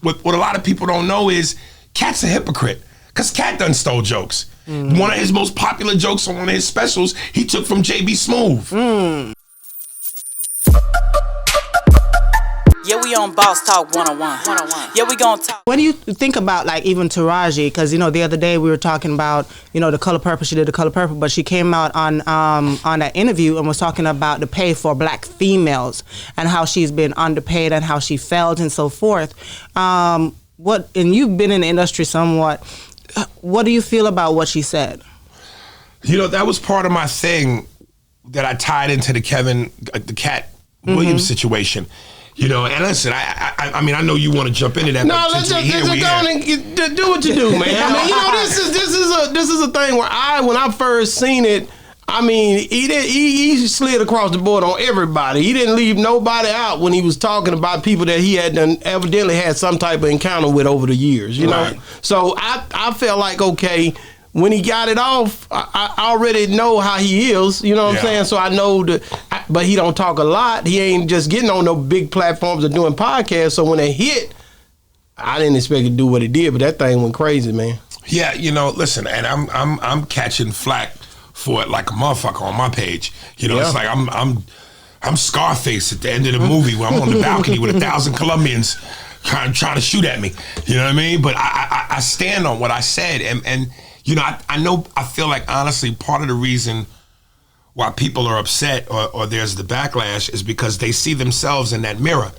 what a lot of people don't know is Katt's a hypocrite. Because Katt done stole jokes. One of his most popular jokes on one of his specials, he took from JB Smoove. Yeah, we on Boss Talk 101. Yeah, we gonna talk. What do you think about, like, even Taraji? Because, you know, the other day we were talking about, you know, The Color Purple. She did The Color Purple, but she came out on that interview and was talking about the pay for black females and how she's been underpaid and how she felt and so forth. And you've been in the industry somewhat. What do you feel about what she said? You know, that was part of my thing that I tied into the Katt Williams situation. You know, and listen, I mean, I know you want to jump into that. No, let's just go on and do what you do, man. I mean, you know, this is a thing where when I first seen it, I mean, he slid across the board on everybody. He didn't leave nobody out when he was talking about people that he had evidently had some type of encounter with over the years, you know? So I felt like, okay, when he got it off, I already know how he is, you know what I'm saying? So I know but he don't talk a lot. He ain't just getting on no big platforms or doing podcasts. So when it hit, I didn't expect it to do what it did, but that thing went crazy, man. Yeah, you know, listen, and I'm catching flack for it like a motherfucker on my page. You know, it's like I'm Scarface at the end of the movie where I'm on the balcony with 1,000 Colombians trying to shoot at me. You know what I mean? But I stand on what I said, and you know, I feel like, honestly, part of the reason why people are upset or there's the backlash is because they see themselves in that mirror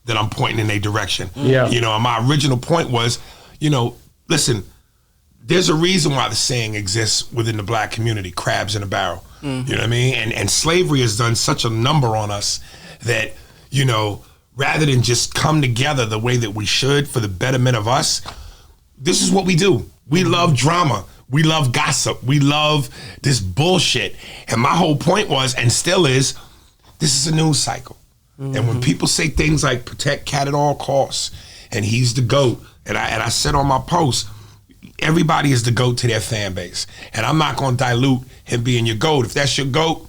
that I'm pointing in their direction. Yeah. You know, and my original point was, you know, listen, there's a reason why the saying exists within the black community, crabs in a barrel. You know what I mean? And slavery has done such a number on us that, you know, rather than just come together the way that we should for the betterment of us, this is what we do. We love drama. We love gossip. We love this bullshit. And my whole point was, and still is, this is a news cycle. And when people say things like protect Katt at all costs, and he's the GOAT, and I said on my post, everybody is the GOAT to their fan base. And I'm not going to dilute him being your GOAT. If that's your GOAT,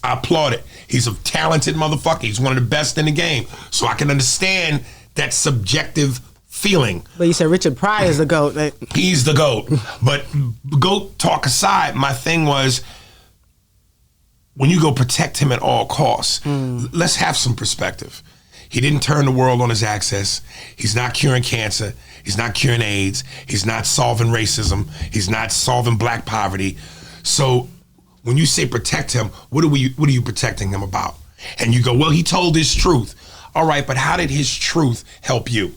I applaud it. He's a talented motherfucker. He's one of the best in the game. So I can understand that subjective feeling. But you said Richard Pryor is the GOAT. He's the GOAT. But GOAT talk aside, my thing was, when you go protect him at all costs, let's have some perspective. He didn't turn the world on his axis. He's not curing cancer. He's not curing AIDS. He's not solving racism. He's not solving black poverty. So when you say protect him, what are you protecting him about? And you go, well, he told his truth. All right, but how did his truth help you?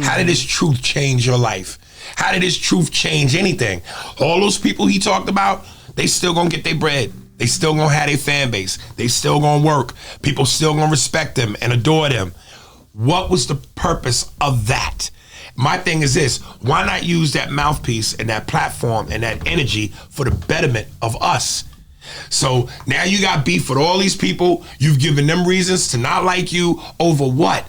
How did his truth change your life? How did his truth change anything? All those people he talked about, they still gonna get their bread. They still gonna have their fan base. They still gonna work. People still gonna respect them and adore them. What was the purpose of that? My thing is this: why not use that mouthpiece and that platform and that energy for the betterment of us? So now you got beef with all these people. You've given them reasons to not like you over what?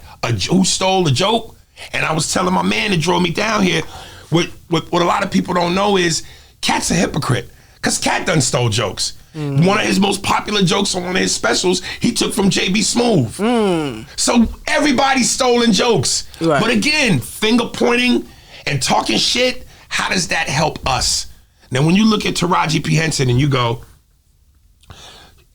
Who stole the joke? And I was telling my man that drove me down here, what a lot of people don't know is Katt's a hypocrite. Because Katt done stole jokes. One of his most popular jokes on one of his specials, he took from JB Smoove. So everybody's stolen jokes. Right. But again, finger pointing and talking shit, how does that help us? Now, when you look at Taraji P. Henson and you go,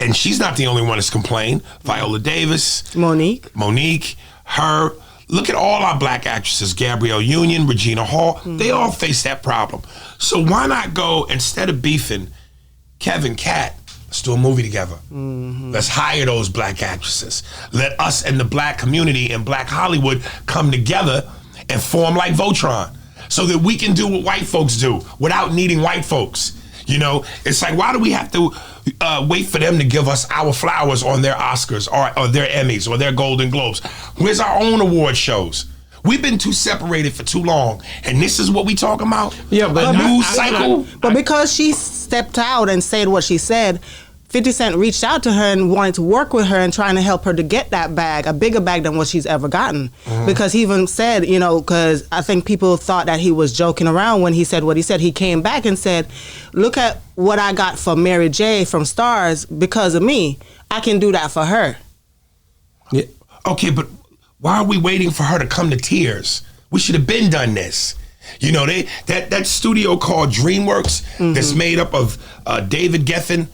and she's not the only one that's complained. Viola Davis. Monique. Her. Look at all our black actresses, Gabrielle Union, Regina Hall. They all face that problem. So why not go, instead of beefing Kevin, Katt, let's do a movie together. Let's hire those black actresses. Let us and the black community and black Hollywood come together and form like Voltron so that we can do what white folks do without needing white folks. You know, it's like, why do we have to wait for them to give us our flowers on their Oscars or their Emmys or their Golden Globes? Where's our own award shows? We've been too separated for too long, and this is what we talking about? Yeah, but news cycle? But because she stepped out and said what she said, 50 Cent reached out to her and wanted to work with her and trying to help her to get that bag, a bigger bag than what she's ever gotten. Because he even said, you know, because I think people thought that he was joking around when he said what he said. He came back and said, look at what I got for Mary J. from Stars because of me. I can do that for her. Yeah. Okay, but Why are we waiting for her to come to tears? We should have been done this. You know, that studio called DreamWorks that's made up of David Geffen,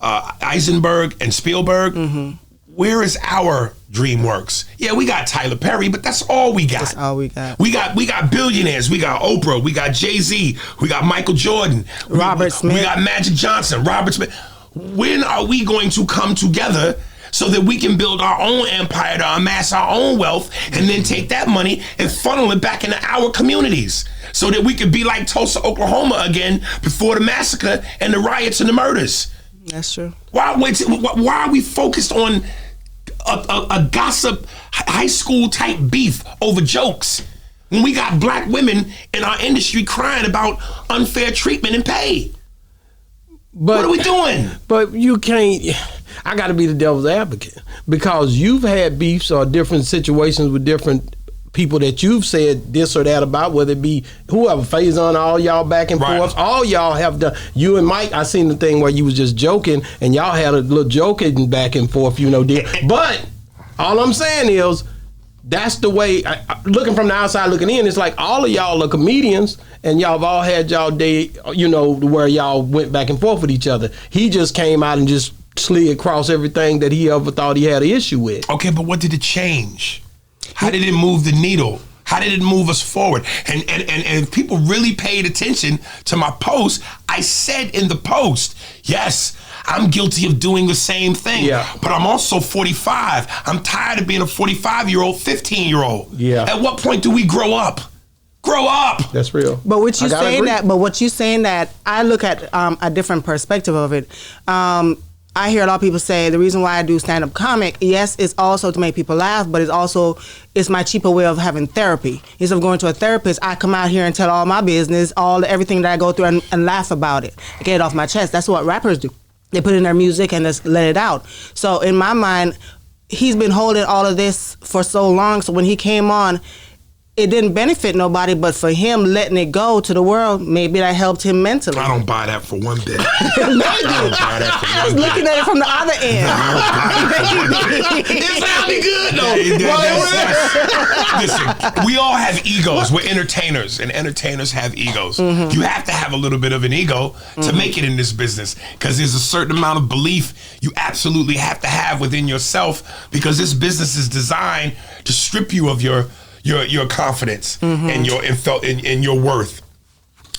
Eisenberg, and Spielberg. Where is our DreamWorks? Yeah, we got Tyler Perry, but that's all we got. That's all we got. We got billionaires. We got Oprah. We got Jay-Z. We got Michael Jordan. Robert Smith. We got Magic Johnson. Robert Smith. When are we going to come together so that we can build our own empire to amass our own wealth and then take that money and funnel it back into our communities so that we could be like Tulsa, Oklahoma again before the massacre and the riots and the murders? That's true. Why are we focused on a gossip high school type beef over jokes when we got black women in our industry crying about unfair treatment and pay? But, what are we doing? But you can't. I got to be the devil's advocate because you've had beefs or different situations with different people that you've said this or that about, whether it be whoever, Faison, all y'all back and forth, all y'all have done. You and Mike, I seen the thing where you was just joking and y'all had a little joking back and forth, you know, deal. But all I'm saying is, that's the way, looking from the outside looking in, it's like all of y'all are comedians and y'all have all had y'all day, you know, where y'all went back and forth with each other. He just came out and just slid across everything that he ever thought he had an issue with. Okay, but what did it change? How did it move the needle? How did it move us forward? And if people really paid attention to my post, I said in the post, yes, I'm guilty of doing the same thing. Yeah. But I'm also 45. I'm tired of being a 45-year-old, 15-year-old. Yeah. At what point do we grow up? Grow up. That's real. But what you saying that? But what you saying that? I look at a different perspective of it. I hear a lot of people say the reason why I do stand-up comic, yes, it's also to make people laugh, but it's my cheaper way of having therapy. Instead of going to a therapist, I come out here and tell all my business, everything that I go through and laugh about it. I get it off my chest. That's what rappers do. They put in their music and just let it out. So in my mind, he's been holding all of this for so long, so when he came on, it didn't benefit nobody, but for him letting it go to the world, maybe that helped him mentally. I don't buy that for one bit. I was looking at it from the other end. It sounded good though. Listen, we all have egos. We're entertainers, and entertainers have egos. You have to have a little bit of an ego to make it in this business, because there's a certain amount of belief you absolutely have to have within yourself, because this business is designed to strip you of your confidence and your worth.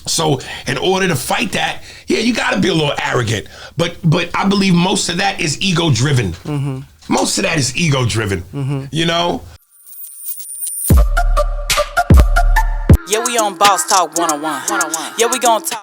So in order to fight that, yeah, you got to be a little arrogant. But I believe most of that is ego driven. Most of that is ego driven. You know. Yeah, we on Boss Talk 101. Yeah, we gonna talk.